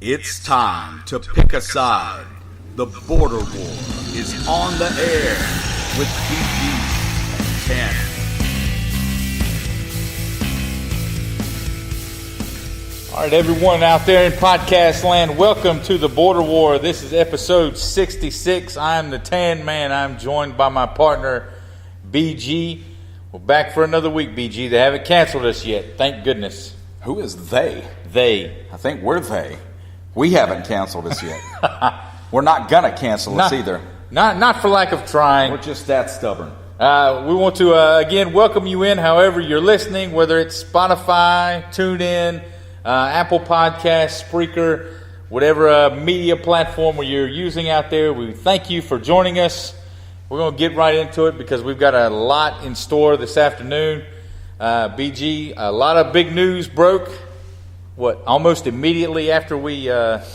It's time to pick a side. The border war is on the air with BG and TanMan. All right, everyone out there in podcast land, welcome to the border war. This is episode 66. I'm the TanMan. I'm joined by my partner, BG. We're back for another week, BG. They haven't canceled us yet. Thank goodness. Who is they? They. I think we're they. We haven't canceled us yet. We're not going to cancel us either. Not for lack of trying. We're just that stubborn. We want to, again, welcome you in however you're listening, whether it's Spotify, TuneIn, Apple Podcasts, Spreaker, whatever media platform you're using out there. We thank you for joining us. We're going to get right into it because we've got a lot in store this afternoon. BG, a lot of big news broke. Almost immediately after we talked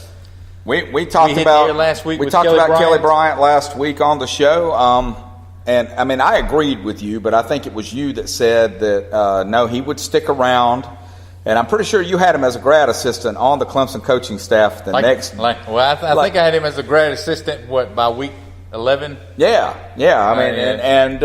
about last week. We talked about Kelly Bryant last week on the show, and I mean I agreed with you, but I think it was you that said that no, he would stick around, and I'm pretty sure you had him as a grad assistant on the Clemson coaching staff. I think I had him as a grad assistant. By week 11? Yeah. I mean, and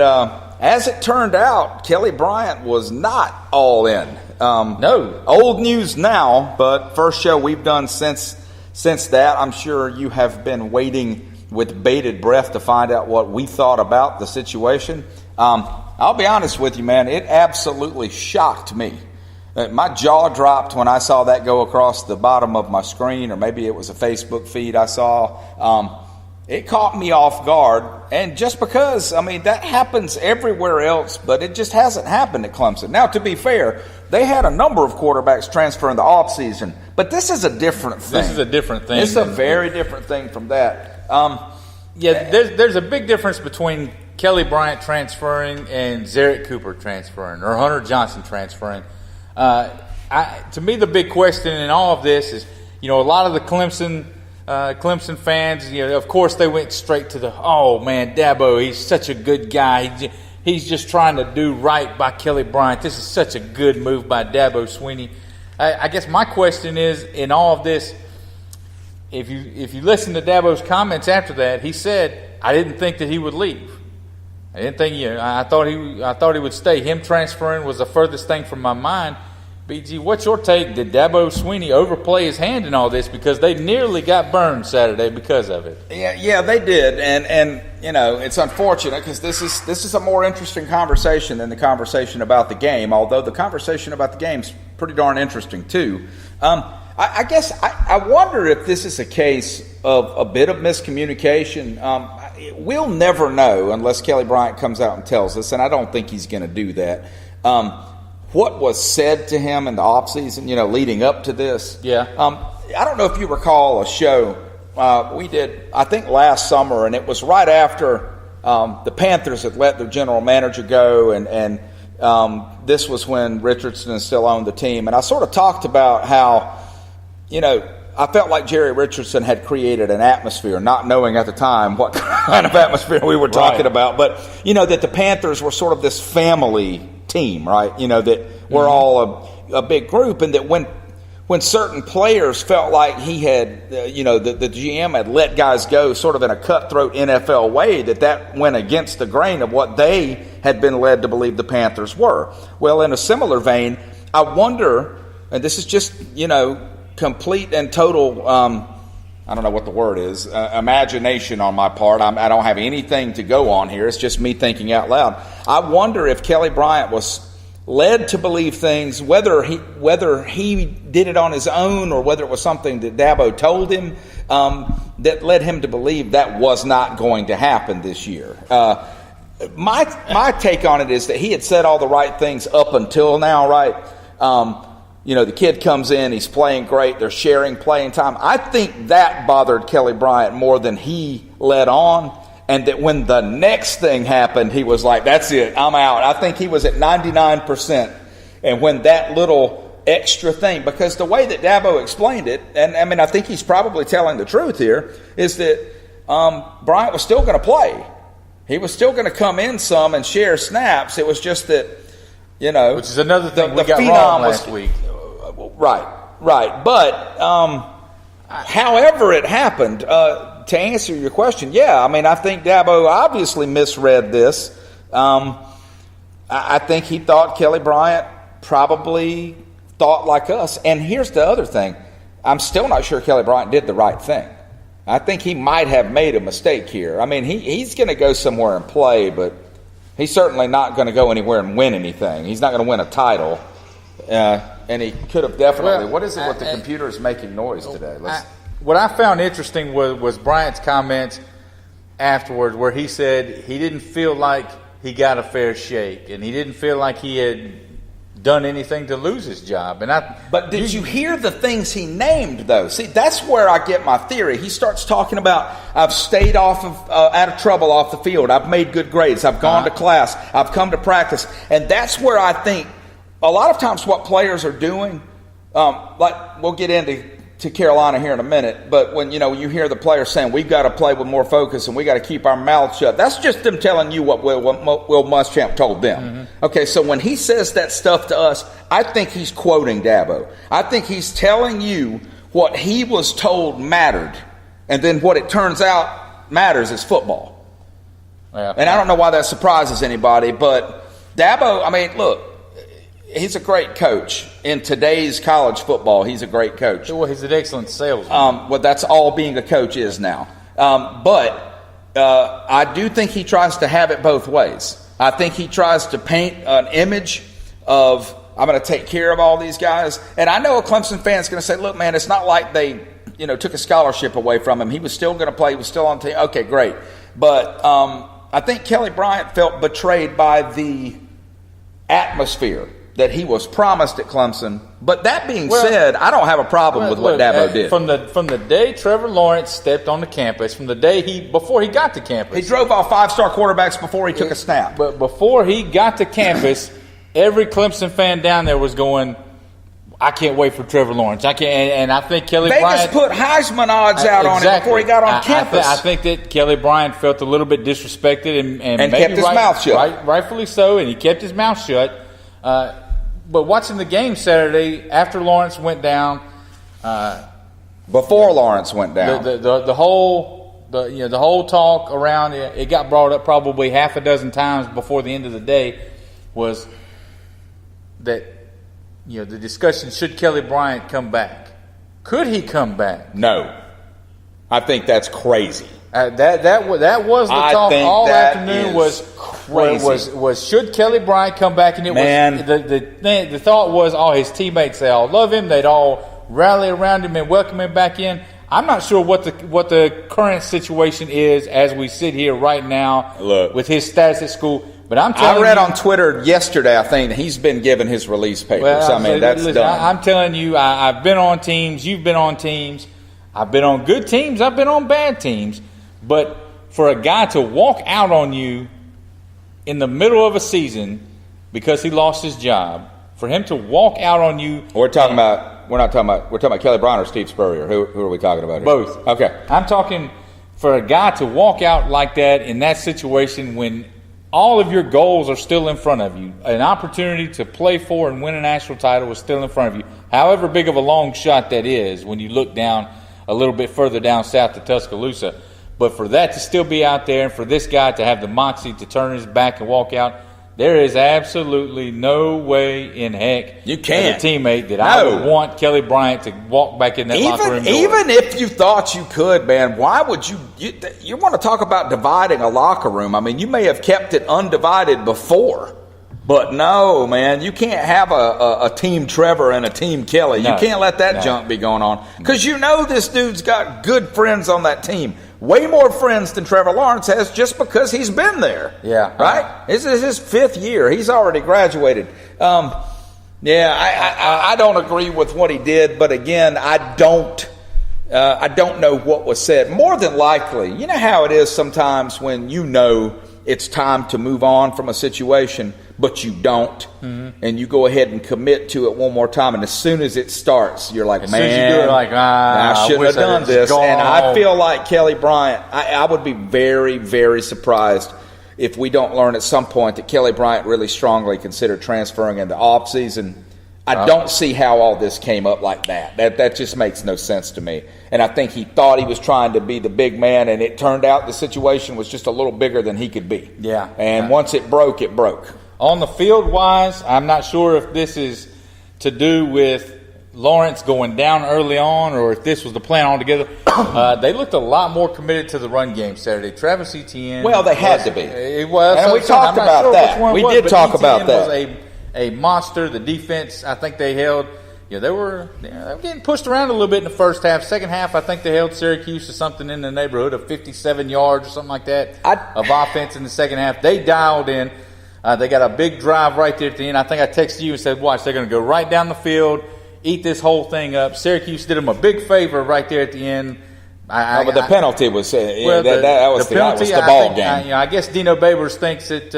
as it turned out, Kelly Bryant was not all in. No. Old news now, but first show we've done since that. I'm sure you have been waiting with bated breath to find out what we thought about the situation. I'll be honest with you, man. It absolutely shocked me. My jaw dropped when I saw that go across the bottom of my screen, or maybe it was a Facebook feed I saw. It caught me off guard, and just because, I mean, that happens everywhere else, but it just hasn't happened at Clemson. Now, to be fair, they had a number of quarterbacks transfer in the offseason, but this is a different thing. This is a different thing. It's a very different thing from that. There's a big difference between Kelly Bryant transferring and Zarek Cooper transferring, or Hunter Johnson transferring. To me, the big question in all of this is, a lot of the Clemson fans, of course, they went straight to Dabo, he's such a good guy. He's just trying to do right by Kelly Bryant. This is such a good move by Dabo Swinney. I guess my question is, in all of this, if you listen to Dabo's comments after that, he said, "I didn't think that he would leave. I didn't think I thought he would stay. Him transferring was the furthest thing from my mind." BG, what's your take? Did Dabo Swinney overplay his hand in all this, because they nearly got burned Saturday because of it? Yeah, they did, and it's unfortunate because this is a more interesting conversation than the conversation about the game. Although the conversation about the game's pretty darn interesting too. I guess I wonder if this is a case of a bit of miscommunication. We'll never know unless Kelly Bryant comes out and tells us, and I don't think he's going to do that. What was said to him in the offseason, leading up to this. Yeah. I don't know if you recall a show we did, I think last summer, and it was right after the Panthers had let their general manager go, and this was when Richardson still owned the team. And I sort of talked about how, I felt like Jerry Richardson had created an atmosphere, not knowing at the time what kind of atmosphere we were talking about, but, that the Panthers were sort of this family team, right? That we're all a big group, and that when certain players felt like he had, the GM had let guys go sort of in a cutthroat NFL way, that went against the grain of what they had been led to believe the Panthers were. Well, in a similar vein, I wonder, and this is just, complete and total, I don't know what the word is, imagination on my part. I don't have anything to go on here. It's just me thinking out loud. I wonder if Kelly Bryant was led to believe things, whether he did it on his own or whether it was something that Dabo told him, that led him to believe that was not going to happen this year. My take on it is that he had said all the right things up until now, right? The kid comes in, he's playing great, they're sharing playing time. I think that bothered Kelly Bryant more than he let on, and that when the next thing happened, he was like, that's it, I'm out. I think he was at 99%. And when that little extra thing, because the way that Dabo explained it, and I mean, I think he's probably telling the truth here, is that Bryant was still going to play. He was still going to come in some and share snaps. It was just that, which is another thing we got wrong last week. Right. But However it happened, to answer your question, yeah, I mean, I think Dabo obviously misread this. I think he thought Kelly Bryant probably thought like us. And here's the other thing. I'm still not sure Kelly Bryant did the right thing. I think he might have made a mistake here. I mean, he's going to go somewhere and play, but he's certainly not going to go anywhere and win anything. He's not going to win a title. And he could have definitely. What is it with the computers making noise today? What I found interesting was Bryant's comments afterwards, where he said he didn't feel like he got a fair shake, and he didn't feel like he had done anything to lose his job. But did you hear the things he named, though? See, that's where I get my theory. He starts talking about, I've stayed out of trouble off the field. I've made good grades. I've gone to class. I've come to practice. And that's where I think a lot of times what players are doing, like we'll get into Carolina here in a minute, but when you hear the players saying we've got to play with more focus and we got to keep our mouths shut, that's just them telling you what Will Muschamp told them. Mm-hmm. Okay, so when he says that stuff to us, I think he's quoting Dabo. I think he's telling you what he was told mattered, and then what it turns out matters is football. Yeah. And I don't know why that surprises anybody, but Dabo, I mean, look, he's a great coach. In today's college football, he's a great coach. Well, he's an excellent salesman. Well, that's all being a coach is now. But I do think he tries to have it both ways. I think he tries to paint an image of, I'm going to take care of all these guys. And I know a Clemson fan is going to say, look, man, it's not like they took a scholarship away from him. He was still going to play. He was still on the team. Okay, great. But I think Kelly Bryant felt betrayed by the atmosphere that he was promised at Clemson. But that being said, I don't have a problem with what Dabo did. From the day Trevor Lawrence stepped on the campus, from the day before he got to campus. He drove off 5-star quarterbacks before he took a snap. But before he got to campus, every Clemson fan down there was going, I can't wait for Trevor Lawrence. I can't, and I think Kelly Bryant put Heisman odds out on him before he got on campus. I think that Kelly Bryant felt a little bit disrespected and maybe kept his mouth shut. Rightfully so, and he kept his mouth shut. But watching the game Saturday after Lawrence went down, before Lawrence went down, the whole talk around it got brought up probably half a dozen times before the end of the day was that the discussion, should Kelly Bryant come back? Could he come back? No, I think that's crazy. That was the talk all afternoon. Was should Kelly Bryant come back? And the thought was, his teammates, they all love him. They'd all rally around him and welcome him back in. I'm not sure what the current situation is as we sit here right now with his status at school. But I read on Twitter yesterday, I think, he's been given his release papers. That's done. I'm telling you, I've been on teams. You've been on teams. I've been on good teams. I've been on bad teams. But for a guy to walk out on you in the middle of a season because he lost his job, for him to walk out on you. We're talking about Kelly Bryant or Steve Spurrier. Who are we talking about here? Both. Okay. I'm talking for a guy to walk out like that in that situation when all of your goals are still in front of you. An opportunity to play for and win a national title is still in front of you. However big of a long shot that is when you look down a little bit further down south to Tuscaloosa. But for that to still be out there and for this guy to have the moxie to turn his back and walk out, there is absolutely no way in heck you can't. As a teammate that I would want Kelly Bryant to walk back in that locker room door. Even if you thought you could, man, why would you want to talk about dividing a locker room? I mean, you may have kept it undivided before. But no, man, you can't have a team Trevor and a team Kelly. You can't let that junk be going on. Because this dude's got good friends on that team. Way more friends than Trevor Lawrence has just because he's been there. Yeah. Right? This is his 5th year. He's already graduated. I don't agree with what he did. But again, I don't know what was said. More than likely, you know how it is sometimes when it's time to move on from a situation, but you don't, and you go ahead and commit to it one more time, and as soon as it starts, you're like, man, I shouldn't have done this. And I feel like Kelly Bryant, I would be very, very surprised if we don't learn at some point that Kelly Bryant really strongly considered transferring in the offseason. I don't see how all this came up like that. That just makes no sense to me. And I think he thought he was trying to be the big man, and it turned out the situation was just a little bigger than he could be. Yeah. And once it broke, it broke. On the field-wise, I'm not sure if this is to do with Lawrence going down early on or if this was the plan altogether. They looked a lot more committed to the run game Saturday. Travis Etienne. Well, they had to be. It was. And we talked about that. We did talk about that. Was a monster. The defense, I think they held. They were getting pushed around a little bit in the first half. Second half, I think they held Syracuse to something in the neighborhood of 57 yards or something like that of offense in the second half. They dialed in. They got a big drive right there at the end. I think I texted you and said, watch, they're going to go right down the field, eat this whole thing up. Syracuse did them a big favor right there at the end. But the penalty was that was the ball game. I guess Dino Babers thinks that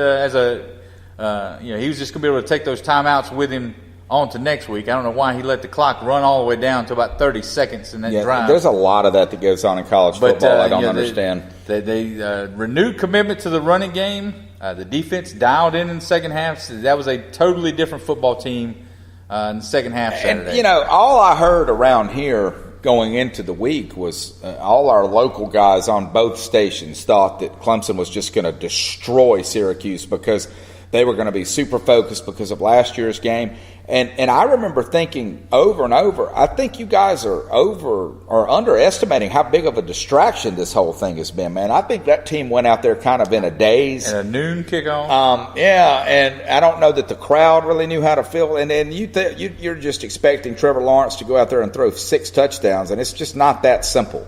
he was just going to be able to take those timeouts with him on to next week. I don't know why he let the clock run all the way down to about 30 seconds in that drive. There's a lot of that goes on in college football. I don't understand. They renewed commitment to the running game. The defense dialed in the second half. So that was a totally different football team in the second half Saturday. And, all I heard around here going into the week was all our local guys on both stations thought that Clemson was just going to destroy Syracuse because they were going to be super focused because of last year's game. And I remember thinking over and over, I think you guys are underestimating how big of a distraction this whole thing has been, man. I think that team went out there kind of in a daze. And a noon kickoff. And I don't know that the crowd really knew how to feel. And then you're just expecting Trevor Lawrence to go out there and throw 6 touchdowns, and it's just not that simple.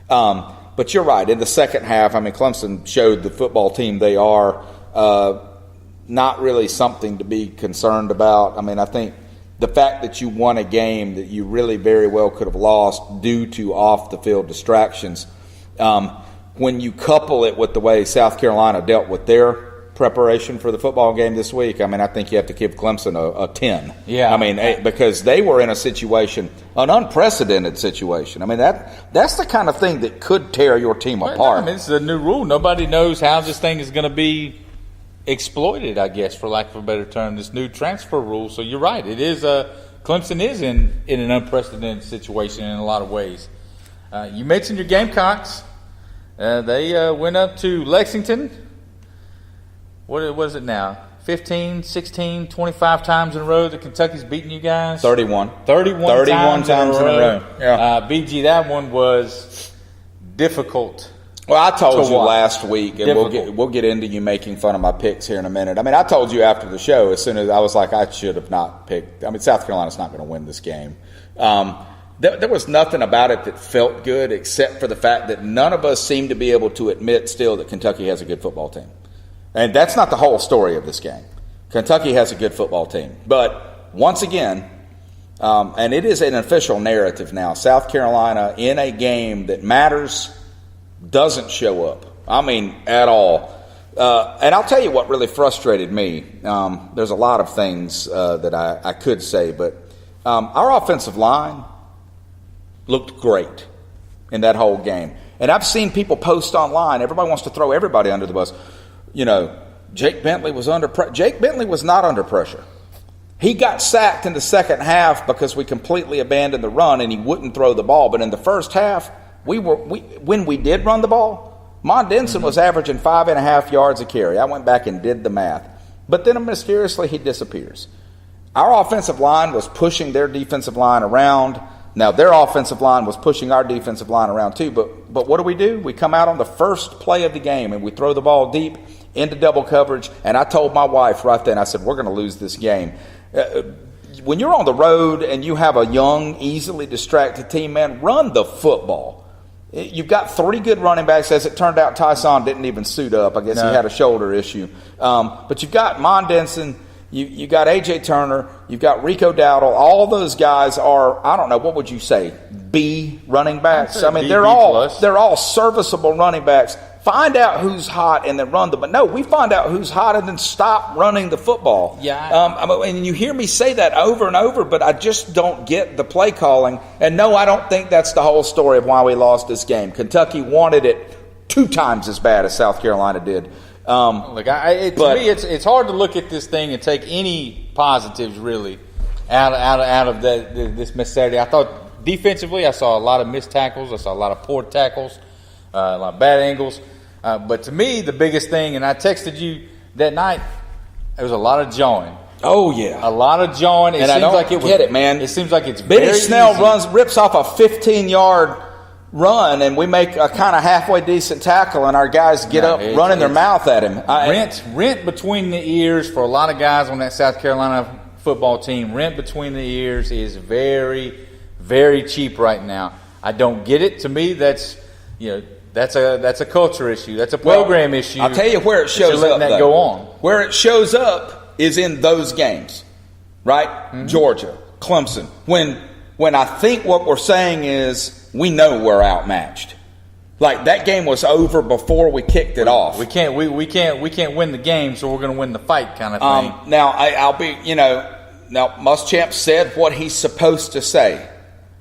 But you're right. In the second half, Clemson showed the football team they are. Not really something to be concerned about. I think the fact that you won a game that you really very well could have lost due to off-the-field distractions, when you couple it with the way South Carolina dealt with their preparation for the football game this week, I think you have to give Clemson a 10. Yeah. Because they were in a situation, an unprecedented situation. That's the kind of thing that could tear your team apart. It's a new rule. Nobody knows how this thing is going to be exploited, I guess, for lack of a better term, this new transfer rule. So you're right. It is Clemson is in an unprecedented situation in a lot of ways. You mentioned your Gamecocks. They went up to Lexington. What was it now? 15, 16, 25 times in a row that Kentucky's beating you guys? 31 times in a row. Yeah. BG, that one was difficult. Well, I told you last week, and we'll get into you making fun of my picks here in a minute. I told you after the show, as soon as I was like, I should have not picked. South Carolina's not going to win this game. There was nothing about it that felt good except for the fact that none of us seem to be able to admit still that Kentucky has a good football team. And that's not the whole story of this game. Kentucky has a good football team. But once again, and it is an official narrative now, South Carolina in a game that matters doesn't show up. At all. And I'll tell you what really frustrated me. There's a lot of things that I could say, but our offensive line looked great in that whole game. And I've seen people post online. Everybody wants to throw everybody under the bus. Jake Bentley was under pressure. Jake Bentley was not under pressure. He got sacked in the second half because we completely abandoned the run and he wouldn't throw the ball. But in the first half, when we did run the ball, Mon Denson was averaging 5.5 yards a carry. I went back and did the math. But then mysteriously he disappears. Our offensive line was pushing their defensive line around. Now their offensive line was pushing our defensive line around too. But what do? We come out on the first play of the game and we throw the ball deep into double coverage. And I told my wife right then, I said, we're going to lose this game. When you're on the road and you have a young, easily distracted team, man, run the football. You've got 3 good running backs. As it turned out, Tyson didn't even suit up. I guess he had a shoulder issue. But you've got Mon Denson, you got A.J. Turner, you've got Rico Dowdle. All those guys are, I don't know, what would you say, B running backs? They're all serviceable running backs. Find out who's hot and then run them. But no, we find out who's hot and then stop running the football. Yeah. And you hear me say that over and over, but I just don't get the play calling. And no, I don't think that's the whole story of why we lost this game. Kentucky wanted it 2 times as bad as South Carolina did. To me, it's hard to look at this thing and take any positives really out of this missed Saturday. I thought defensively, I saw a lot of missed tackles. I saw a lot of poor tackles, a lot of bad angles. But to me, the biggest thing, and I texted you that night, there was a lot of jawing. Oh yeah, a lot of jawing. And I don't get it, man. It seems like it's Benny very Snell easy. rips off a 15-yard run, and we make a kind of halfway decent tackle, and our guys get up running their mouth at him. Rent between the ears for a lot of guys on that South Carolina football team. Rent between the ears is very, very cheap right now. I don't get it. To me, that's a culture issue. That's a program issue. I'll tell you where it shows up. That go on. Where it shows up is in those games, right? Mm-hmm. Georgia, Clemson. When I think what we're saying is we know we're outmatched. Like that game was over before we kicked it off. We can't win the game, so we're going to win the fight, kind of thing. Now I'll be, now Muschamp said what he's supposed to say.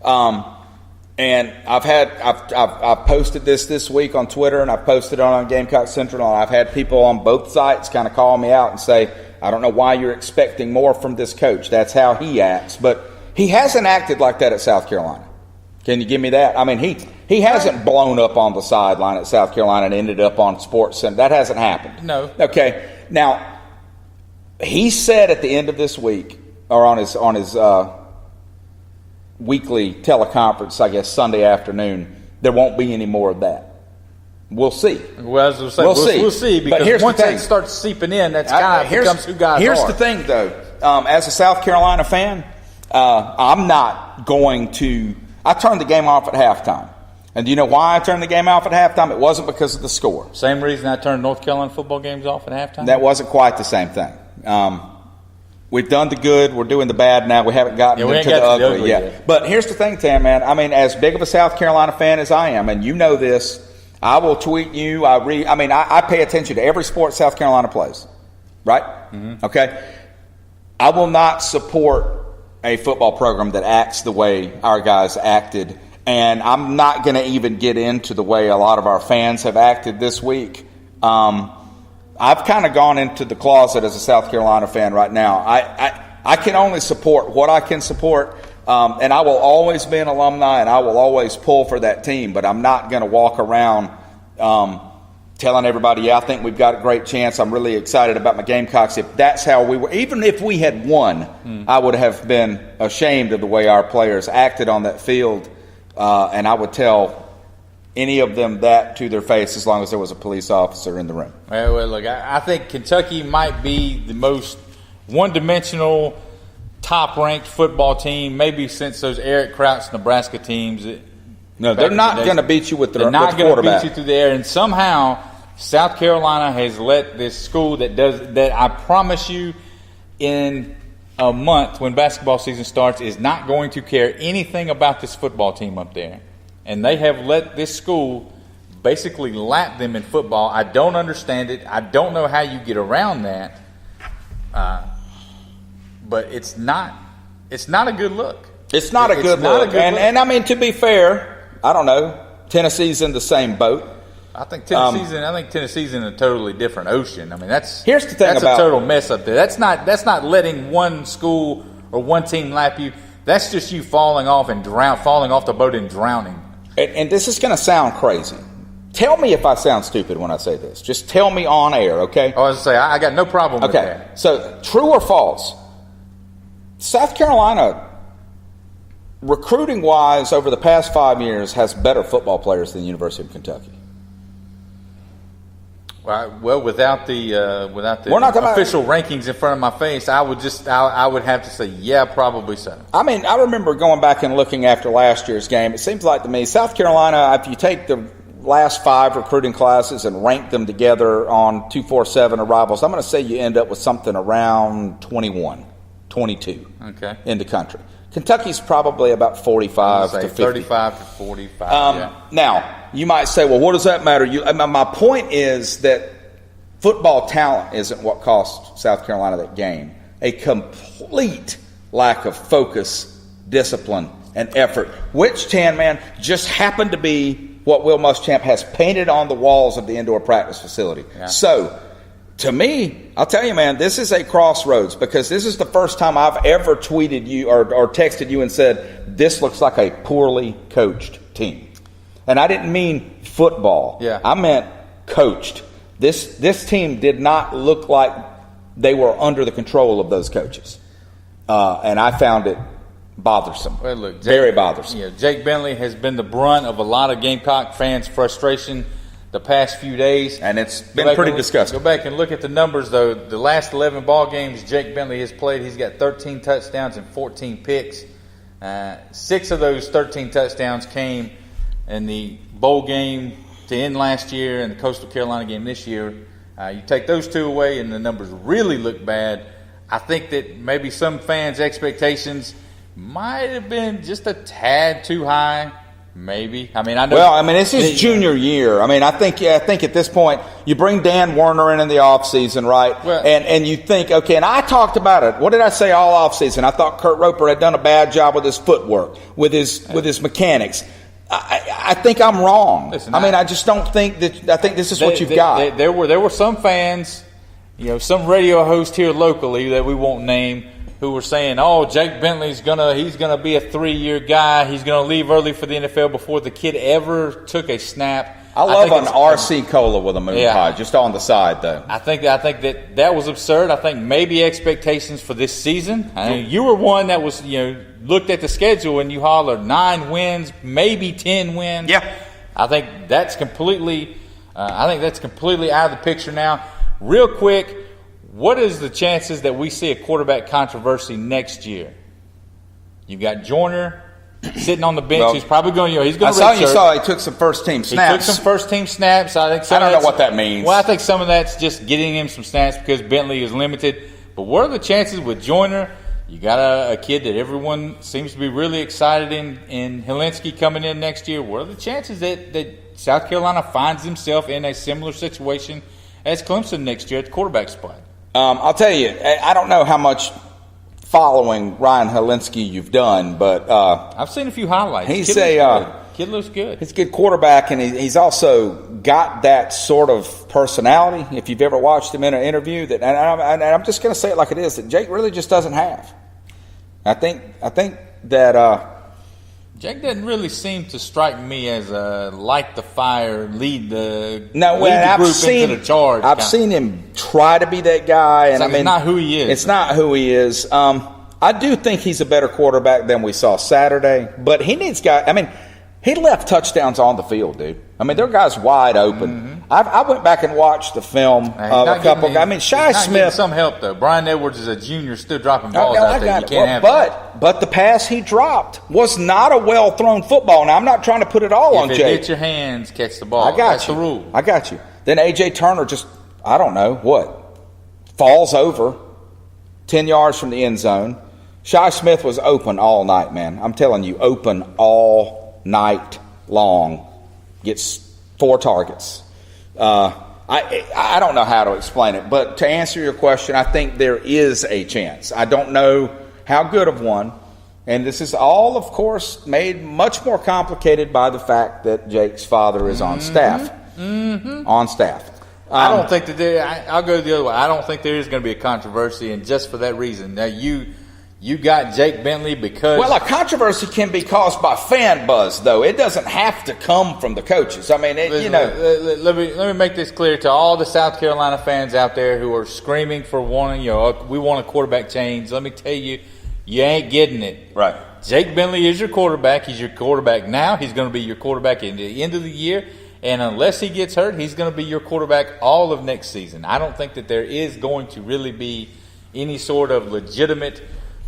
And I've posted this week on Twitter, and I've posted it on Gamecock Central, and I've had people on both sites kind of call me out and say, I don't know why you're expecting more from this coach. That's how he acts. But he hasn't acted like that at South Carolina. Can you give me that? I mean, he hasn't blown up on the sideline at South Carolina and ended up on Sports Center. That hasn't happened. No. Okay. Now, he said at the end of this week, or on his weekly teleconference, I guess Sunday afternoon, there won't be any more of that. We'll see. Well, as I was saying, we'll see, because once that starts seeping in, that's kind of becomes who guys are. Here's the thing, though. As a South Carolina fan, I'm not going to – I turned the game off at halftime. And do you know why I turned the game off at halftime? It wasn't because of the score. Same reason I turned North Carolina football games off at halftime? That wasn't quite the same thing. We've done the good. We're doing the bad now. We haven't gotten into the ugly yet. But here's the thing, TanMan. I mean, as big of a South Carolina fan as I am, and you know this, I will tweet you. I pay attention to every sport South Carolina plays, right? Mm-hmm. Okay? I will not support a football program that acts the way our guys acted, and I'm not going to even get into the way a lot of our fans have acted this week. I've kind of gone into the closet as a South Carolina fan right now. I can only support what I can support, and I will always be an alumni, and I will always pull for that team, but I'm not going to walk around telling everybody, yeah, I think we've got a great chance. I'm really excited about my Gamecocks. If that's how we were, even if we had won, I would have been ashamed of the way our players acted on that field, and I would tell any of them that to their face as long as there was a police officer in the room. Well, look, I think Kentucky might be the most one-dimensional, top-ranked football team, maybe since those Eric Crouch Nebraska teams. No, they're not going to beat you with the quarterback. They're not going to beat you through the air. And somehow South Carolina has let this school that I promise you in a month when basketball season starts is not going to care anything about this football team up there. And they have let this school basically lap them in football. I don't understand it. I don't know how you get around that. But it's not a good look. It's not a good look. And I mean, to be fair, I don't know. Tennessee's in the same boat. I think Tennessee's in a totally different ocean. I mean, here's the thing that's a total mess up there. That's not letting one school or one team lap you. That's just you falling off the boat and drowning. And this is going to sound crazy. Tell me if I sound stupid when I say this. Just tell me on air, okay? I was going to say, I got no problem with that. Okay, so true or false? South Carolina, recruiting-wise, over the past 5 years, has better football players than the University of Kentucky. Well, without the official rankings in front of my face, I would have to say, yeah, probably so. I mean, I remember going back and looking after last year's game. It seems like to me, South Carolina, if you take the last 5 recruiting classes and rank them together on 247 arrivals, I'm going to say you end up with something around 21, 22 in the country. Kentucky's probably about 45 to 50. 35 to 45, yeah. Now, you might say, well, what does that matter? My point is that football talent isn't what cost South Carolina that game. A complete lack of focus, discipline, and effort, which, TanMan, just happened to be what Will Muschamp has painted on the walls of the indoor practice facility. Yeah. So, To me, I'll tell you, man, this is a crossroads because this is the first time I've ever tweeted you or texted you and said, this looks like a poorly coached team. And I didn't mean football. Yeah. I meant coached. This team did not look like they were under the control of those coaches. And I found it bothersome. Well, look, very bothersome. Yeah, Jake Bentley has been the brunt of a lot of Gamecock fans' frustration the past few days. And it's been pretty disgusting. Go back and look at the numbers, though. The last 11 ball games Jake Bentley has played, he's got 13 touchdowns and 14 picks. 6 of those 13 touchdowns came in the bowl game to end last year and the Coastal Carolina game this year. You take those 2 away and the numbers really look bad. I think that maybe some fans' expectations might have been just a tad too high. Maybe. I mean, I know. Well, I mean, it's his junior year. I mean, I think at this point, you bring Dan Werner in the offseason, right? Well, and you think, okay, and I talked about it. What did I say all offseason? I thought Kurt Roper had done a bad job with his footwork, with his mechanics. I think I'm wrong. Listen, I just don't think that. I think this is what you've got. There were some fans, some radio host here locally that we won't name, who were saying, "Oh, Jake Bentley's gonna be a 3-year guy. He's gonna leave early for the NFL before the kid ever took a snap." I love an RC Cola with a moon pie, just on the side though. I think that was absurd. I think maybe expectations for this season. I mean, you were one that was looked at the schedule and you hollered 9 wins, maybe 10 wins. Yeah, I think that's completely. out of the picture now. Real quick. What is the chances that we see a quarterback controversy next year? You've got Joyner sitting on the bench. Well, He's probably going to. He's going to. You saw he took some first team snaps. He took some first team snaps. I think. I don't know what that means. Well, I think some of that's just getting him some snaps because Bentley is limited. But what are the chances with Joyner? You got a kid that everyone seems to be really excited in Helinski coming in next year. What are the chances that South Carolina finds himself in a similar situation as Clemson next year at the quarterback spot? I'll tell you, I don't know how much following Ryan Helinski you've done, but I've seen a few highlights. Kid looks good. He's a good quarterback, and he's also got that sort of personality. If you've ever watched him in an interview, and I'm just going to say it like it is, that Jake really just doesn't have. I think that Jake doesn't really seem to strike me as a light the fire, lead the group into the charge. I've seen him try to be that guy, and it's not who he is. It's not who he is. I do think he's a better quarterback than we saw Saturday, but he needs guys. I mean, he left touchdowns on the field, dude. I mean, there are guys wide open. Mm-hmm. I went back and watched the film of a couple. Shi Smith. Some help though. Brian Edwards is a junior, still dropping balls out there. You can't have that. But the pass he dropped was not a well thrown football. Now I'm not trying to put it all on Jake. If it hits your hands, catch the ball. That's the rule. I got you. Then AJ Turner just, I don't know what, falls over 10 yards from the end zone. Shi Smith was open all night, man. I'm telling you, open all night long. Gets 4 targets. I don't know how to explain it, but to answer your question, I think there is a chance. I don't know how good of one, and this is all, of course, made much more complicated by the fact that Jake's father is on staff. Mm-hmm. On staff. I don't think that I'll go the other way. I don't think there is going to be a controversy, and just for that reason. Now, you got Jake Bentley because... Well, a controversy can be caused by fan buzz, though. It doesn't have to come from the coaches. I mean, Let me make this clear to all the South Carolina fans out there who are screaming for wanting, we want a quarterback change. Let me tell you, you ain't getting it. Right. Jake Bentley is your quarterback. He's your quarterback now. He's going to be your quarterback at the end of the year. And unless he gets hurt, he's going to be your quarterback all of next season. I don't think that there is going to really be any sort of legitimate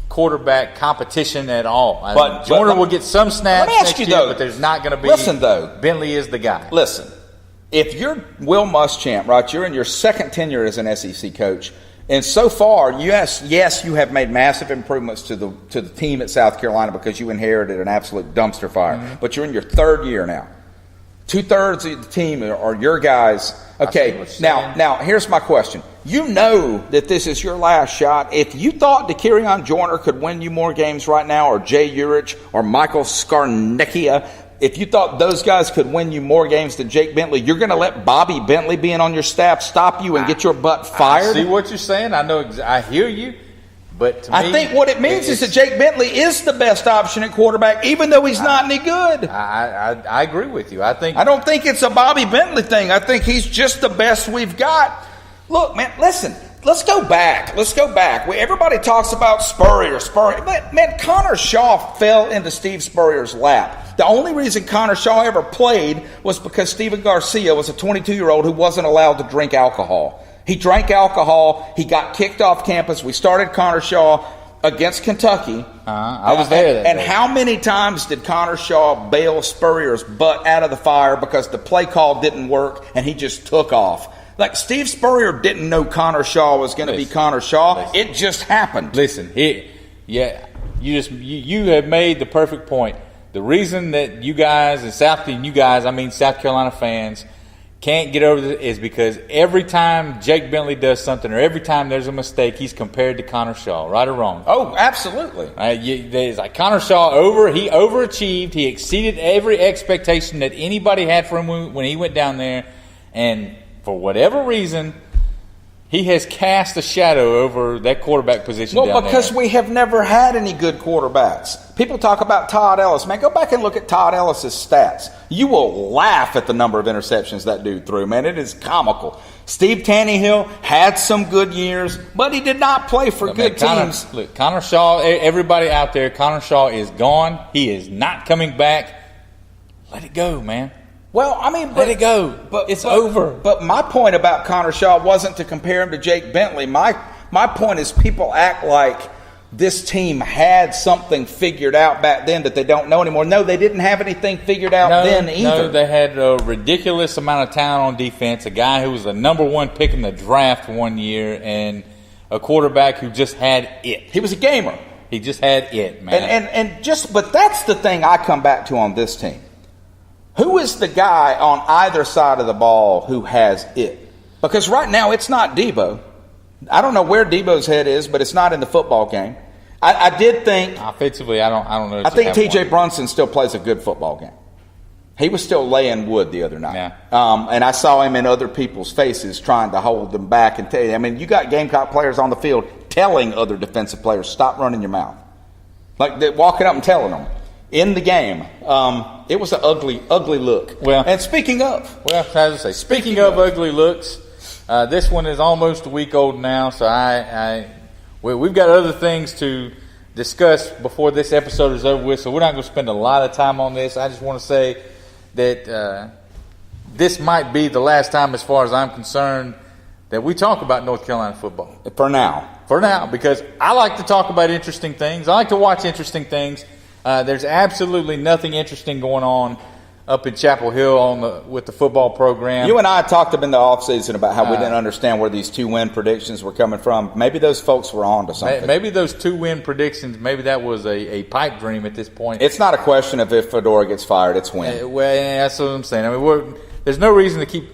quarterback competition at all. But Joyner will get some snaps next year, but there's not going to be. Listen, though. Bentley is the guy. Listen, if you're Will Muschamp, right, you're in your second tenure as an SEC coach, and so far, yes, you have made massive improvements to the team at South Carolina because you inherited an absolute dumpster fire. Mm-hmm. But you're in your 3rd year now. 2/3 of the team are your guys. Okay, now here's my question. you know that this is your last shot. If you thought DeKerion Joyner could win you more games right now, or Jay Urich, or Michael Scarnecchia, if you thought those guys could win you more games than Jake Bentley, you're going to let Bobby Bentley being on your staff stop you and get your butt fired? I see what you're saying. I know. I hear you. But to me, I think what it means is that Jake Bentley is the best option at quarterback, even though he's not any good. I agree with you. I don't think it's a Bobby Bentley thing. I think he's just the best we've got. Look, man, listen. Let's go back. Everybody talks about Spurrier. But, man, Connor Shaw fell into Steve Spurrier's lap. The only reason Connor Shaw ever played was because Steven Garcia was a 22-year-old who wasn't allowed to drink alcohol. He drank alcohol. He got kicked off campus. We started Connor Shaw against Kentucky. I was there. And how many times did Connor Shaw bail Spurrier's butt out of the fire because the play call didn't work and he just took off? Like, Steve Spurrier didn't know Connor Shaw was going to be Connor Shaw. It just happened. Listen, you have made the perfect point. The reason that you guys and South Carolina fans can't get over this is because every time Jake Bentley does something or every time there's a mistake, he's compared to Connor Shaw, right or wrong? Oh, absolutely. It's like Connor Shaw he overachieved. He exceeded every expectation that anybody had for him when he went down there, and for whatever reason, he has cast a shadow over that quarterback position down there. Well, because we have never had any good quarterbacks. People talk about Todd Ellis. Man, go back and look at Todd Ellis's stats. You will laugh at the number of interceptions that dude threw, man. It is comical. Steve Tannehill had some good years, but he did not play for good teams. Look, Connor Shaw, everybody out there, Connor Shaw is gone. He is not coming back. Let it go, man. Well, I mean, let it go. It's over. But my point about Connor Shaw wasn't to compare him to Jake Bentley. My point is, people act like this team had something figured out back then that they don't know anymore. No, they didn't have anything figured out then either. No, they had a ridiculous amount of talent on defense, a guy who was the number one pick in the draft one year, and a quarterback who just had it. He was a gamer. He just had it, man. But that's the thing I come back to on this team. Who is the guy on either side of the ball who has it? Because right now it's not Debo. I don't know where Debo's head is, but it's not in the football game. I did think offensively. I don't know. I think T.J. Brunson still plays a good football game. He was still laying wood the other night, and I saw him in other people's faces trying to hold them back and tell you. I mean, you got Gamecock players on the field telling other defensive players, "Stop running your mouth," like they're walking up and telling them. In the game, it was an ugly look. Well, and speaking of, as I say, speaking of ugly looks, this one is almost a week old now. So we've got other things to discuss before this episode is over with. So we're not going to spend a lot of time on this. I just want to say that this might be the last time, as far as I'm concerned, that we talk about North Carolina football. For now, because I like to talk about interesting things. I like to watch interesting things. There's absolutely nothing interesting going on up in Chapel Hill with the football program. You and I talked in the offseason about how we didn't understand where these 2-win predictions were coming from. Maybe those folks were on to something. Maybe those 2-win predictions, maybe that was a pipe dream at this point. It's not a question of if Fedora gets fired, it's when. Well, that's what I'm saying. I mean, there's no reason to keep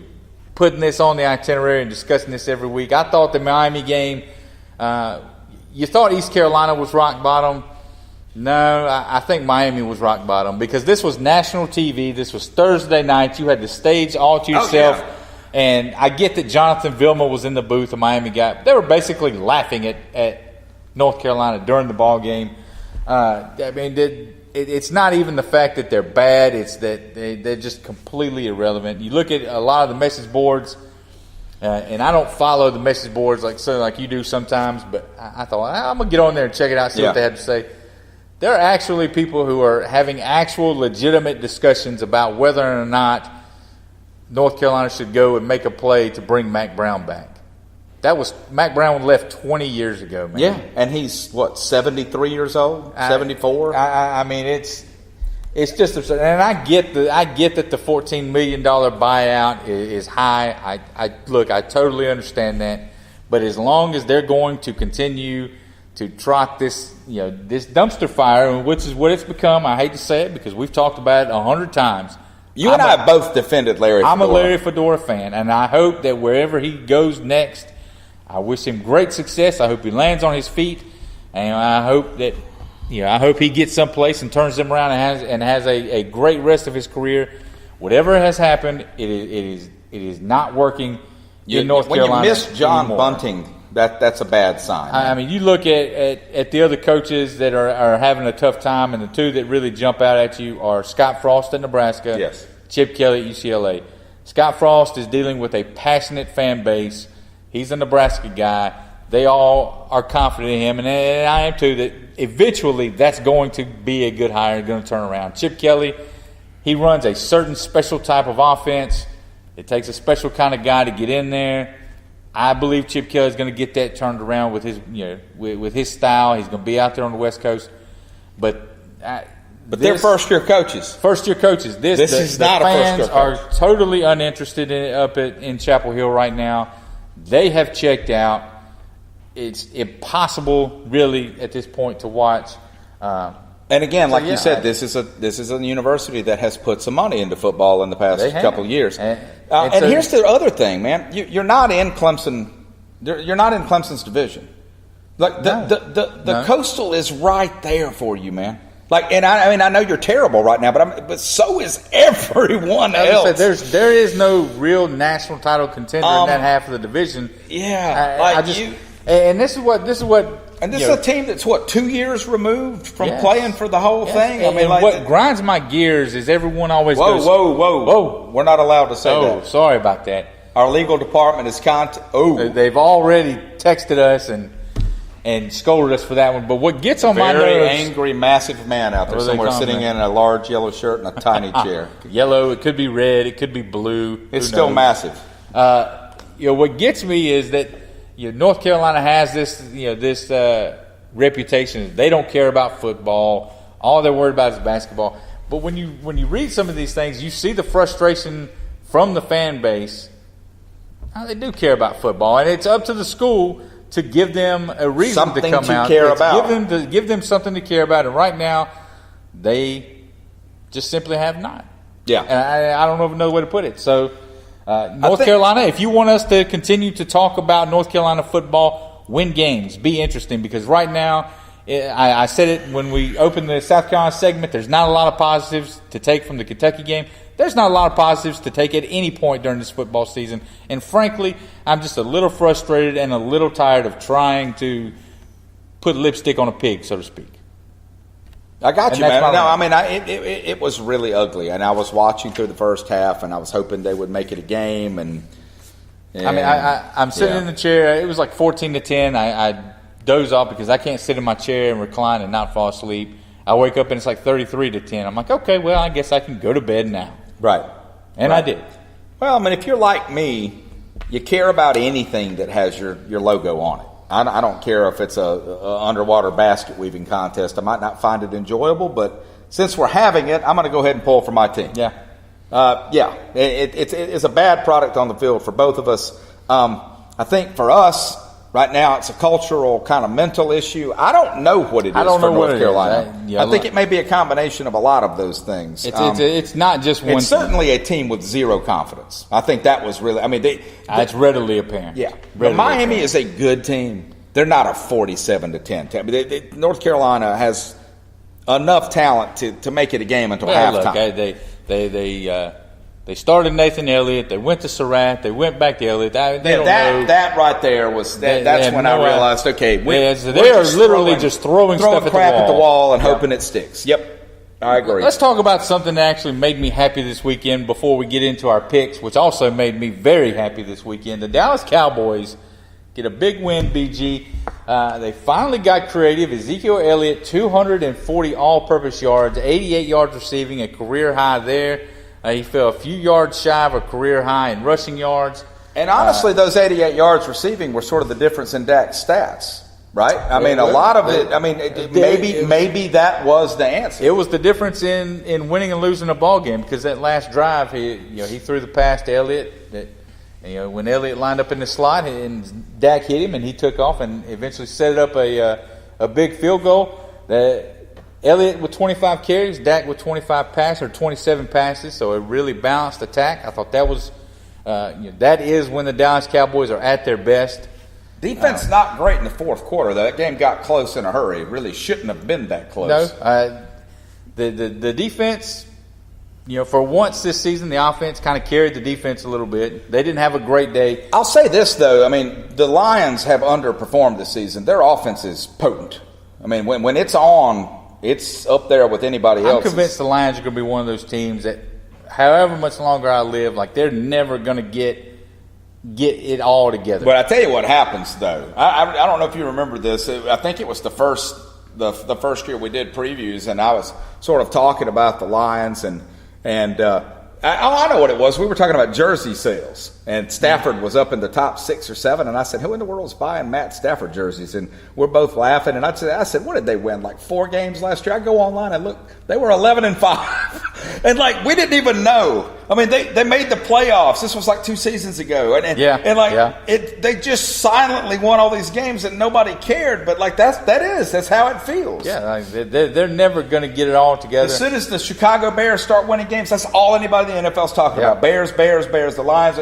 putting this on the itinerary and discussing this every week. I thought the Miami game, you thought East Carolina was rock bottom. No, I think Miami was rock bottom because this was national TV. This was Thursday night. You had the stage all to yourself. And I get that Jonathan Vilma was in the booth, a Miami guy. They were basically laughing at North Carolina during the ball game. I mean, it's not even the fact that they're bad. It's that they're just completely irrelevant. You look at a lot of the message boards, and I don't follow the message boards like you do sometimes, but I thought, I'm going to get on there and check it out, see what they have to say. There are actually people who are having actual legitimate discussions about whether or not North Carolina should go and make a play to bring Mack Brown back. Mack Brown left 20 years ago, man. Yeah, and he's, 73 years old? 74? I mean, it's just absurd. And I get that the $14 million buyout is high. I totally understand that. But as long as they're going to continue to trot this dumpster fire, which is what it's become. I hate to say it because we've talked about it 100 times. You and I both defended Larry Fedora. I'm a Larry Fedora fan, and I hope that wherever he goes next, I wish him great success. I hope he lands on his feet, and I hope that I hope he gets someplace and turns them around and has a great rest of his career. Whatever has happened, it is not working in North Carolina. When you miss John anymore. Bunting, that's a bad sign. I mean, you look at the other coaches that are having a tough time, and the two that really jump out at you are Scott Frost at Nebraska, yes, Chip Kelly at UCLA. Scott Frost is dealing with a passionate fan base. He's a Nebraska guy. They all are confident in him, and I am too, that eventually that's going to be a good hire and going to turn around. Chip Kelly, he runs a certain special type of offense. It takes a special kind of guy to get in there. I believe Chip Kelly is going to get that turned around with his, with his style. He's going to be out there on the West Coast, but they're first-year coaches. First-year coaches. This is not a first-year coach. Fans are totally uninterested in Chapel Hill right now. They have checked out. It's impossible, really, at this point, to watch. And again, like you said, this is a university that has put some money into football in the past couple of years. And here's the other thing, man. You're not in Clemson. You're not in Clemson's division. Like the Coastal is right there for you, man. Like, and I mean, I know you're terrible right now, but so is everyone else. There is no real national title contender in that half of the division. Yeah, and this is what. And this is a team that's 2 years removed from playing for the whole thing. I mean, what grinds my gears is everyone always goes, whoa. We're not allowed to say that. Oh, sorry about that. Our legal department is They've already texted us and scolded us for that one. But what gets on my nerves... Very angry, massive man out there somewhere sitting in a large yellow shirt and a tiny chair. Yellow, it could be red, it could be blue. It's still massive. What gets me is that North Carolina has this reputation. They don't care about football. All they're worried about is basketball. But when you read some of these things, you see the frustration from the fan base. They do care about football, and it's up to the school to give them a reason to come out. Care about. Give them something to care about. And right now, they just simply have not. Yeah. And I don't know another way to put it. So, North Carolina, if you want us to continue to talk about North Carolina football, win games, be interesting. Because right now, I said it when we opened the South Carolina segment, there's not a lot of positives to take from the Kentucky game. There's not a lot of positives to take at any point during this football season. And frankly, I'm just a little frustrated and a little tired of trying to put lipstick on a pig, so to speak. I got you, man. No, I mean, it was really ugly. And I was watching through the first half, and I was hoping they would make it a game. And I mean, I'm sitting in the chair. It was like 14-10. I doze off because I can't sit in my chair and recline and not fall asleep. I wake up and it's like 33-10. I'm like, okay, well, I guess I can go to bed now. Right. And I did. Well, I mean, if you're like me, you care about anything that has your logo on it. I don't care if it's a underwater basket weaving contest. I might not find it enjoyable, but since we're having it, I'm going to go ahead and pull for my team. Yeah. It's a bad product on the field for both of us. I think for us, right now, it's a cultural kind of mental issue. I don't know what it is for North Carolina. I think it may be a combination of a lot of those things. It's not just one. It's certainly a team with zero confidence. I think that was really. I mean, it's readily apparent. Yeah, but Miami is a good team. They're not a 47-10 team. I mean, North Carolina has enough talent to make it a game until halftime. Look, they started Nathan Elliott. They went to Surratt. They went back to Elliott. That right there was that's when I realized. Okay, they are literally just throwing stuff at the wall and hoping it sticks. Yep, I agree. Let's talk about something that actually made me happy this weekend before we get into our picks, which also made me very happy this weekend. The Dallas Cowboys get a big win. BG. They finally got creative. Ezekiel Elliott, 240 all-purpose yards, 88 yards receiving, a career high there. He fell a few yards shy of a career high in rushing yards. And honestly, those 88 yards receiving were sort of the difference in Dak's stats, right? I mean, a lot of it. I mean, maybe that was the answer. It was the difference in winning and losing a ball game, because that last drive, he threw the pass to Elliott. When Elliott lined up in the slot and Dak hit him, and he took off and eventually set up a big field goal. Elliott with 25 carries, Dak with 27 passes, so a really balanced attack. I thought that was, that is when the Dallas Cowboys are at their best. Defense not great in the fourth quarter. That game got close in a hurry. It really shouldn't have been that close. No, the defense, for once this season, the offense kind of carried the defense a little bit. They didn't have a great day. I'll say this, though. I mean, the Lions have underperformed this season. Their offense is potent. I mean, when it's on, it's up there with anybody else. I'm convinced the Lions are going to be one of those teams that, however much longer I live, like they're never going to get it all together. But I tell you what happens, though. I don't know if you remember this. I think it was the first year we did previews, and I was sort of talking about the Lions, and I know what it was. We were talking about jersey sales, and Stafford was up in the top 6 or 7, and I said, who in the world is buying Matt Stafford jerseys? And we're both laughing, and I said, what did they win, like 4 games last year? I go online and look, they were 11-5, and like we didn't even know. I mean, they made the playoffs. This was like 2 seasons ago, they just silently won all these games and nobody cared. But like that's how it feels. Yeah, they're never going to get it all together. As soon as the Chicago Bears start winning games, that's all anybody in the NFL is talking about. Bears. The Lions.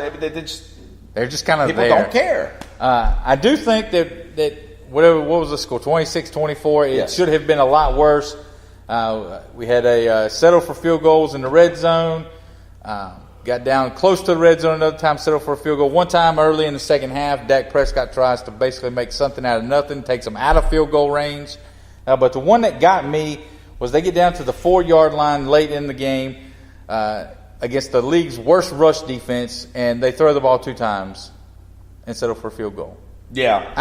They're just kind of people there. Don't care. I do think that what was the score? 26-24. It should have been a lot worse. We had a settle for field goals in the red zone. Got down close to the red zone another time, settled for a field goal. One time early in the second half, Dak Prescott tries to basically make something out of nothing, takes them out of field goal range. But the one that got me was they get down to the 4-yard line late in the game against the league's worst rush defense, and they throw the ball 2 times and settle for a field goal. Yeah.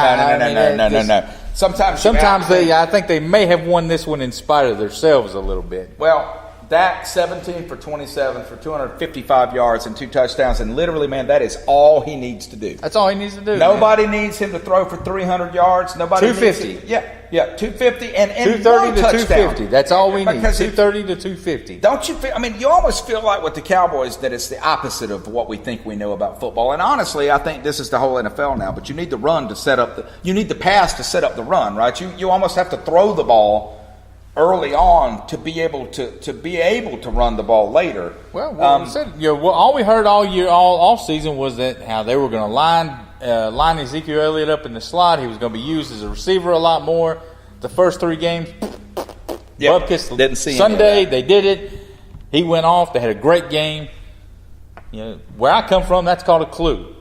No. Sometimes I think they may have won this one in spite of themselves a little bit. Well, Dak 17 for 27 for 255 yards and 2 touchdowns, and literally, man, that is all he needs to do. That's all he needs to do. Nobody needs him to throw for 300 yards. Nobody 250. Needs him, 250 and 230 to touchdown. 250. That's all we need. 230 to 250. Don't you feel? I mean, you almost feel like with the Cowboys that it's the opposite of what we think we know about football. And honestly, I think this is the whole NFL now. But you need the run to set up you need the pass to set up the run, right? You almost have to throw the ball early on to be able to run the ball later. Well, all we heard all year, all season was that how they were going to line Ezekiel Elliott up in the slot. He was going to be used as a receiver a lot more. The first 3 games, Bupkis, didn't see Sunday they did it. He went off. They had a great game. Where I come from, that's called a clue.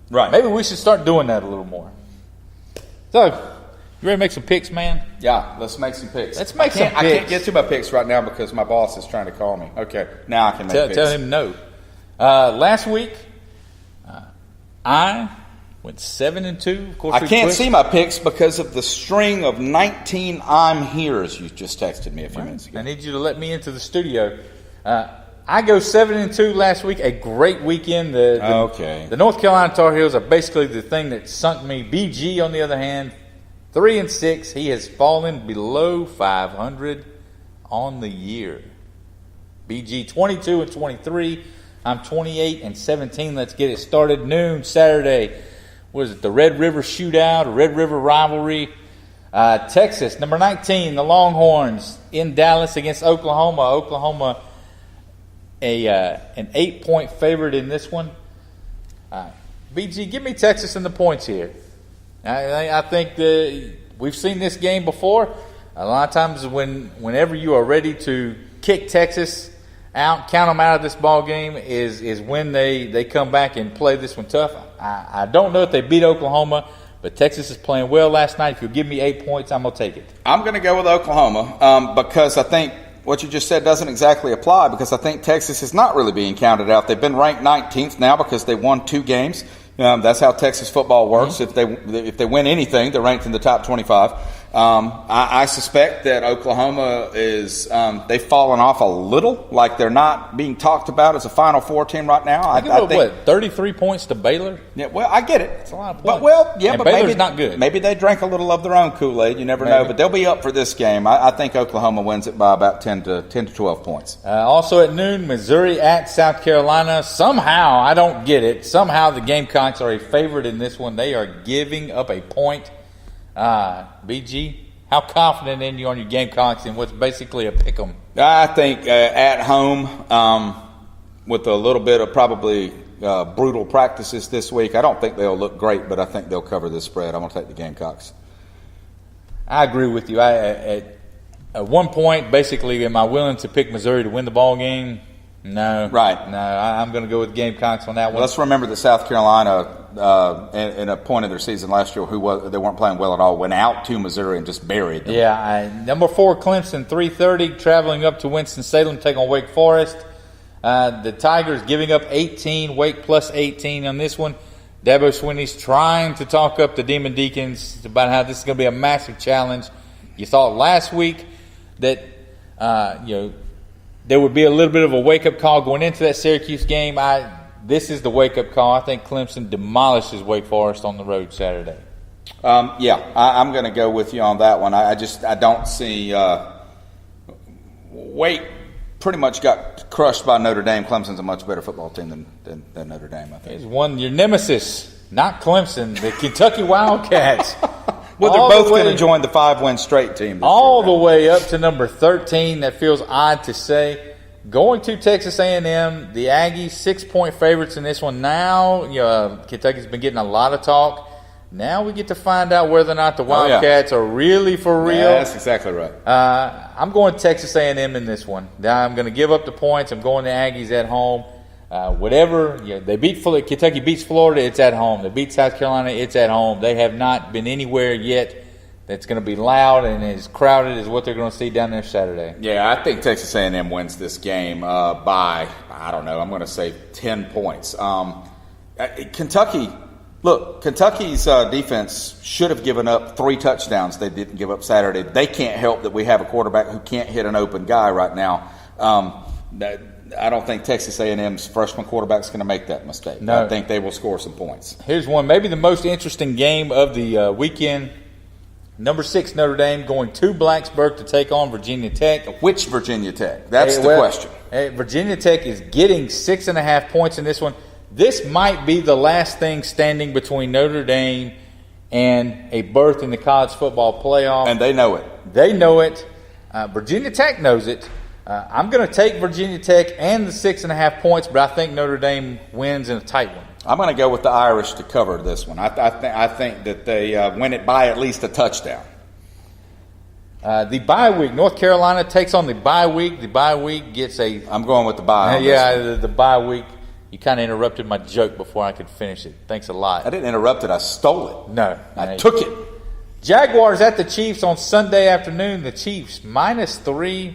Right. Maybe we should start doing that a little more. So. You ready to make some picks, man? Yeah, let's make some picks. I can't get to my picks right now because my boss is trying to call me. Okay, now I can make picks. Tell him no. Last week, I went 7-2. Of course, I can't see my picks because of the string of 19 I'm here's you just texted me a few minutes ago. I need you to let me into the studio. I go 7-2 last week. A great weekend. The North Carolina Tar Heels are basically the thing that sunk me. BG, on the other hand, 3-6. He has fallen below 500 on the year. BG 22-23. I'm 28-17. Let's get it started. Noon Saturday. What is it? The Red River Shootout, or Red River Rivalry. Texas, number 19, the Longhorns in Dallas against Oklahoma. Oklahoma, an 8-point favorite in this one. BG, give me Texas and the points here. I think we've seen this game before. A lot of times whenever you are ready to kick Texas out, count them out of this ball game, is when they come back and play this one tough. I don't know if they beat Oklahoma, but Texas is playing well last night. If you'll give me 8 points, I'm going to take it. I'm going to go with Oklahoma because I think what you just said doesn't exactly apply, because I think Texas is not really being counted out. They've been ranked 19th now because they won 2 games. That's how Texas football works. Mm-hmm. If they win anything, they're ranked in the top 25. I suspect that Oklahoma is they've fallen off a little, like they're not being talked about as a Final Four team right now. I think what, 33 points to Baylor? Yeah, well, I get it. That's a lot of points. But Baylor's maybe not good. Maybe they drank a little of their own Kool-Aid. You never know. But they'll be up for this game. I think Oklahoma wins it by about 10 to 12 points. Also at noon, Missouri at South Carolina. Somehow, I don't get it. Somehow the Gamecocks are a favorite in this one. They are giving up a point. BG, how confident in you on your Gamecocks in what's basically a pick 'em? I think at home, with a little bit of probably brutal practices this week. I don't think they'll look great, but I think they'll cover this spread. I'm going to take the Gamecocks. I agree with you. At one point, basically, am I willing to pick Missouri to win the ball game? No. Right. No, I'm going to go with Gamecocks on that one. Well, let's remember that South Carolina, in a point of their season last year, they weren't playing well at all, went out to Missouri and just buried them. Yeah. Number 4, Clemson, 3:30, traveling up to Winston-Salem, taking on Wake Forest. The Tigers giving up 18, Wake plus 18 on this one. Dabo Swinney's trying to talk up the Demon Deacons about how this is going to be a massive challenge. You thought last week that there would be a little bit of a wake-up call going into that Syracuse game. This is the wake-up call. I think Clemson demolishes Wake Forest on the road Saturday. I'm going to go with you on that one. I don't see Wake pretty much got crushed by Notre Dame. Clemson's a much better football team than Notre Dame, I think. There's one, your nemesis, not Clemson, the Kentucky Wildcats. Well, they're both going to join the 5-win straight team. All the way up to number 13. That feels odd to say. Going to Texas A&M, the Aggies 6-point favorites in this one. Now, Kentucky's been getting a lot of talk. Now we get to find out whether or not the Wildcats are really for real. Yeah, that's exactly right. I'm going Texas A&M in this one. Now I'm going to give up the points. I'm going the Aggies at home. They beat Kentucky beats Florida, it's at home. They beat South Carolina, it's at home. They have not been anywhere yet that's going to be loud and as crowded as what they're going to see down there Saturday. Yeah, I think Texas A&M wins this game by, I don't know, I'm going to say 10 points. Kentucky's defense should have given up 3 touchdowns. They didn't give up Saturday. They can't help that we have a quarterback who can't hit an open guy right now. I don't think Texas A&M's freshman quarterback is going to make that mistake. No. I think they will score some points. Here's one, maybe the most interesting game of the weekend. Number 6 Notre Dame going to Blacksburg to take on Virginia Tech. Which Virginia Tech? That's the question. Virginia Tech is getting 6.5 points in this one. This might be the last thing standing between Notre Dame and a berth in the college football playoff. And they know it. They know it. Virginia Tech knows it. I'm going to take Virginia Tech and the 6.5 points, but I think Notre Dame wins in a tight one. I'm going to go with the Irish to cover this one. I think that they win it by at least a touchdown. The bye week, North Carolina takes on the bye week. The bye week gets a... I'm going with the bye. The bye week. You kind of interrupted my joke before I could finish it. Thanks a lot. I didn't interrupt it. I stole it. No. I took it. Jaguars at the Chiefs on Sunday afternoon. The Chiefs -3.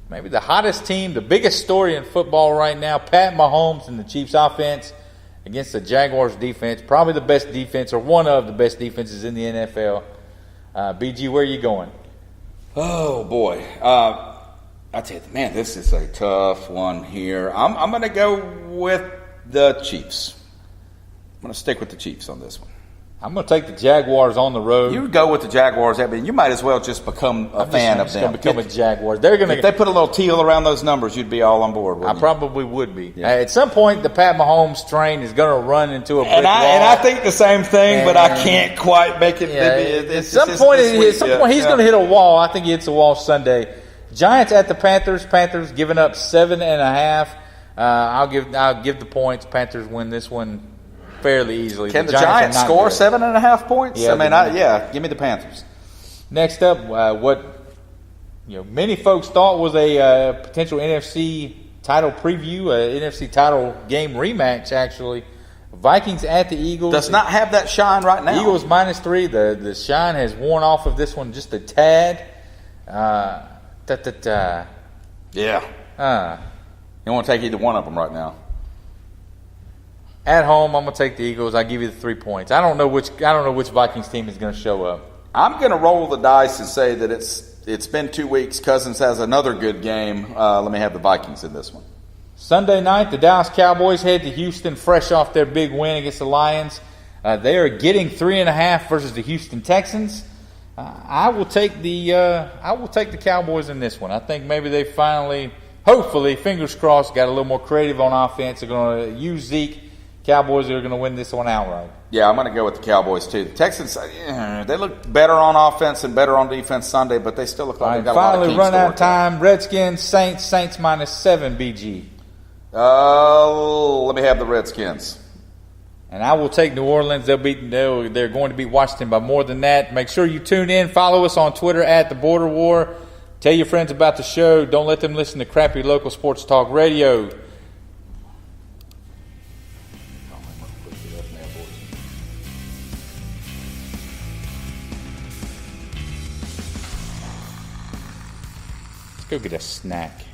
Maybe the hottest team, the biggest story in football right now. Pat Mahomes and the Chiefs offense against the Jaguars defense. Probably the best defense or one of the best defenses in the NFL. BG, where are you going? Oh, boy. I tell you, man, this is a tough one here. I'm going to go with the Chiefs. I'm going to stick with the Chiefs on this one. I'm going to take the Jaguars on the road. You go with the Jaguars. I mean, you might as well just become a fan of them. Become a Jaguars. If they put a little teal around those numbers, you'd be all on board. I probably would be. Yeah. At some point, the Pat Mahomes train is going to run into a brick wall. And I think the same thing, but I can't quite make it. At some point, he's going to hit a wall. I think he hits a wall Sunday. Giants at the Panthers. Panthers giving up 7.5. I'll give the points. Panthers win this one fairly easily. Can the Giants score 7.5 points? Yeah, give me the Panthers. Next up, what many folks thought was a potential NFC title preview, a NFC title game rematch. Actually, Vikings at the Eagles. Does not have that shine right now. Eagles -3. The shine has worn off of this one just a tad. Yeah. You don't want to take either one of them right now. At home, I'm going to take the Eagles. I give you the 3 points. I don't know which Vikings team is going to show up. I'm going to roll the dice and say that it's been 2 weeks. Cousins has another good game. Let me have the Vikings in this one. Sunday night, the Dallas Cowboys head to Houston, fresh off their big win against the Lions. They are getting 3.5 versus the Houston Texans. I will take the Cowboys in this one. I think maybe they finally, hopefully, fingers crossed, got a little more creative on offense. They're going to use Zeke. Cowboys are going to win this one outright. Yeah, I'm going to go with the Cowboys too. The Texans, they look better on offense and better on defense Sunday, but they still look like they've got a lot of keys finally run out of out. time. Redskins, Saints -7. BG. Let me have the Redskins. And I will take New Orleans. They're going to beat Washington by more than that. Make sure you tune in. Follow us on Twitter at The Border War. Tell your friends about the show. Don't let them listen to crappy local sports talk radio. Let's go get a snack.